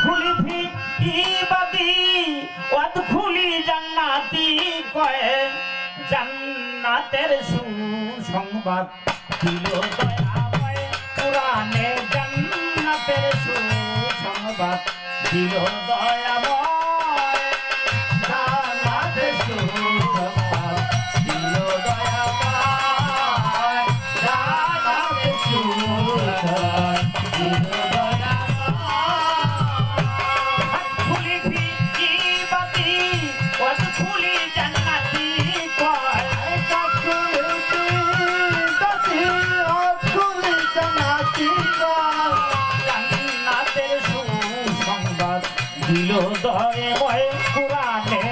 খুলি ফি ইবাদি ওয়াদখুলি জান্নাতি কয়ে জান্নাতের সুসংবাদ দিল দয়াময় কুরআনে জান্নাতের সুসংবাদ দিল দয়াময় জান্নাতের সুসংবাদ দিল দয়াময় জান্নাতের সুসংবাদ দিল দিল দয়াময় কুরআনে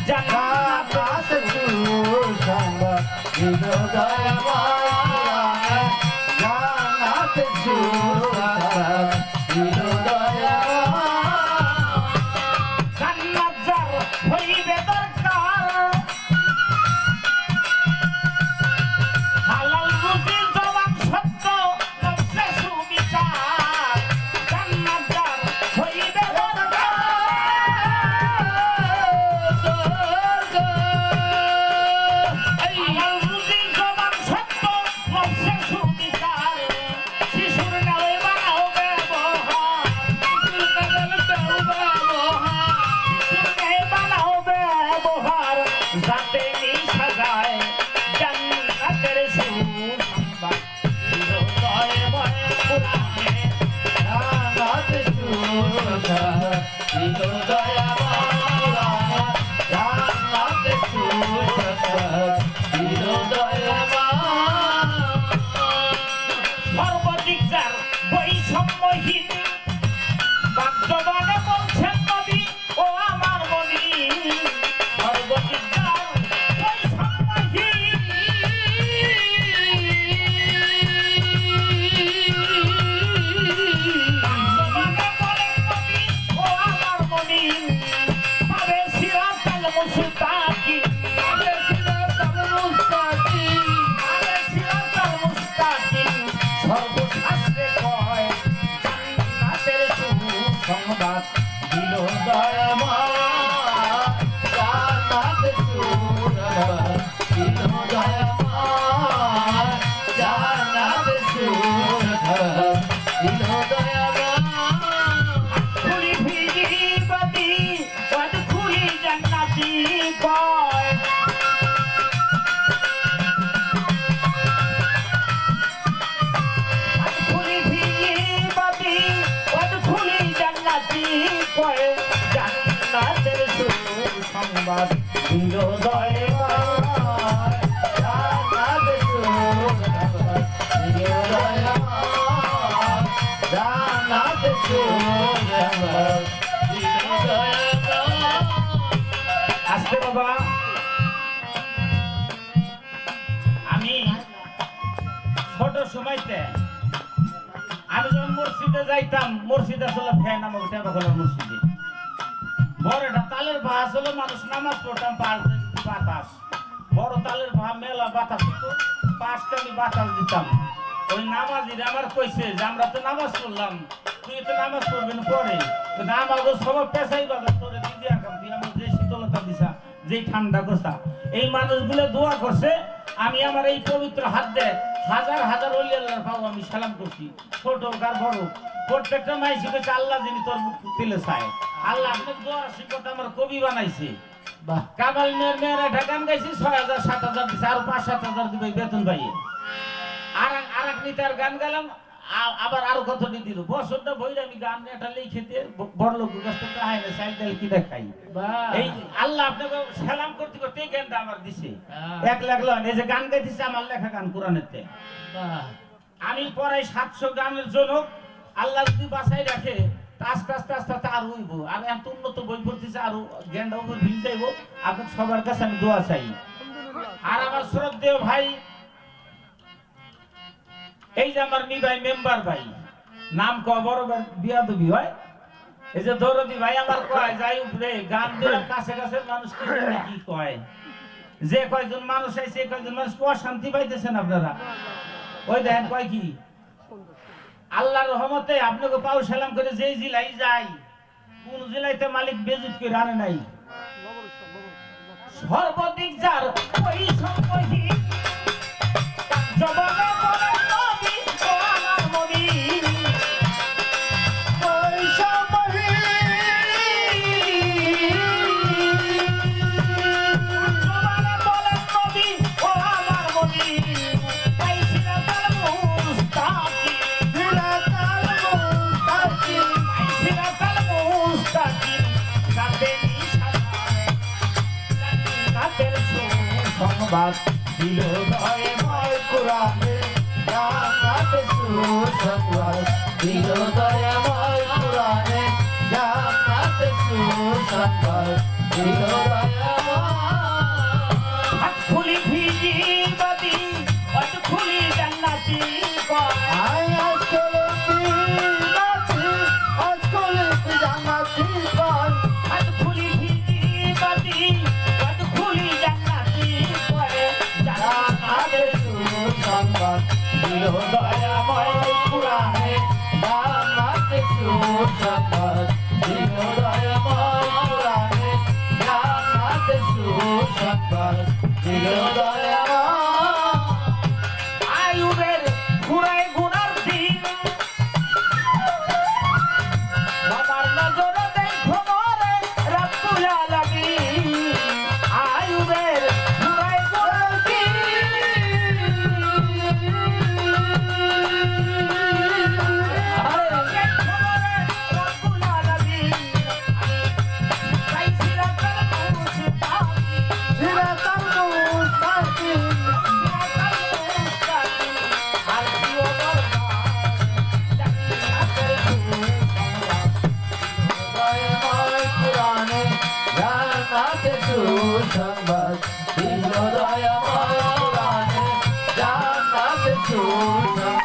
জান্নাতের সুসংবাদ দিল দয়াময় কুরআনে জান্নাতের সুসংবাদ দিল দয়াময় জান্নাত যার হইবে দরকার হালাল রুজি জবান সত্য নফসে সুবিচার জান্নাত যার হইবে সর্বাধিক যার বৈষম্যহীন বাক্যবাণে বলছেন নবী ও আমার মনি সর্বাধিক যার বৈষম্যহীন বাক্যবাণে বলেন নবী ও আমার মনি পাবে সিরাতাল মুস্তাকিম পাবে সিরাতাল মুস্তাকিম পাবে সিরাতাল মুস্তাকিম সর্বশাস্ত্রে কয় জান্নাতের সুসংবাদ দিল দয়াময় জান্নাতের সুসংবাদ দিল দয়াময় জান্নাতের সুসংবাদ দিল দয়াময় খুলি ফি ইবাদি ওয়াদখুলি জান্নাতি কয় জান্নাতের সুসংবাদ দিল দয়াময় জান্নাতের সুসংবাদ দিল দয়াময় জান্নাতের সুসংবাদ দিল দয়াময় আস্তে বাবা আমি ছোট সময়তে আমি যখন মসজিদে যাইতাম মসজিদ আসলে ফ্যান আমাকে টেপাখোলার মসজিদে বড় একটা তালের ভাস হলো মানুষ নামাজ পড়তাম বাতাস বড় তালের ভা মেলা বাতাস হতো পাঁচটা আমি বাতাস দিতাম ওই নামাজিরা আমার কইছে যে আমরা তো নামাজ পড়লাম তুই তো নামাজ পড়বি না পরে কিন্তু আমাকে সবাই পেশাই বাজার তোরে দিদি আকাম তুই আমার যে শীতলতা দিছা যেই ঠান্ডা করছা এই মানুষগুলো দোয়া করছে আমি আমার এই পবিত্র হাত দিয়ে হাজার হাজার ওলি আল্লাহর পাও আমি সালাম করছি ছোট কার বড় প্রত্যেকটা মাইসি কইছে আল্লাহ যিনি তোর মুখ দিলে চায় আল্লাহ আপনার দোয়া শিক্ষকতা আমার কবি বানাইছে বাহ কামাল মেয়েরা ঢাকান গাইছি ৬,০০০ ৭,০০০ দিছে আর ৫-৭,০০০ দিবে বেতন পাইয়ে আর এক নিতার গান গেলাম আবার আরো কত দিল বছরটা বইরা আমি গান এটা লিখে দিয়ে বড় লোক কাছে চাই না সাইকেল কি দেখাই এই আল্লাহ আপনাকে সালাম করতে করতে এই গানটা আমার দিছে ১ লাখ লন এই যে গান গাইতেছে আমার লেখা গান কোরআনেতে আমি পড়াই ৭০০ গানের জন্য আল্লাহ যদি বাঁচাই রাখে আস্তে আস্তে আস্তে আস্তে আর হইব আর এত উন্নত বই পড়তেছে আরো জ্ঞানটা উপর ভিল যাইব আপনার সবার কাছে আমি দোয়া চাই আর আমার শ্রদ্ধেয় ভাই এই যে আমার নিবাই মেম্বার ভাই নাম কবর বিয়াদবি হয় এই যে দৌরদি ভাই আমার কয় যাই উপরে গান দিলাম কাছে কাছে মানুষ কি কয় যে কয়জন মানুষ আছে সেই কয়জন মানুষ অশান্তি পাইতেছেন আপনারা ওই দেখেন কয় কি আল্লাহর রহমতে আপনাকে পাও সালাম করে যেই জিলাই যাই কোন জেলাইতে মালিক বেজিত করে আনে নাই সর্বদিক যার ওই সম্পহি জবাবে বলে নবী ও আমার নবী ওই সম্পহি জবাবে বলে নবী ও আমার নবী পাইছিলা তার মুস্তাকি দিলা তার মুস্তাকি পাইছিলা তার মুস্তাকি কাঁদে সংবাদ দিল দয়ে ময় কুরআনে জান্নাতে সুসংবাদ দিল দয়ে ময় কুরআনে জান্নাতে সুসংবাদ দিল দয়ে হাত খুলি ভিজি বাদি হাত খুলি জান্নাতি কয় আজকলে জান্নাতি কয় হাত খুলি ভিজি বাদি হাত খুলি জান্নাতি সংবাদ দিল দয়াময় কুরআনে জান্নাতে সুসংবাদ দিল দয়াময় কুরআনে জান্নাতে সুসংবাদ দিল দয়াময় আয়ুবের ঘুরায় গুনার দিন বাবার নজরে দেখো মরে রাব্বুল আলামিন আয়ুবের ঘুরায় গুনার দিন সংবাদ দিল দয়াময় কুরআনে জান্নাতে সুসংবাদ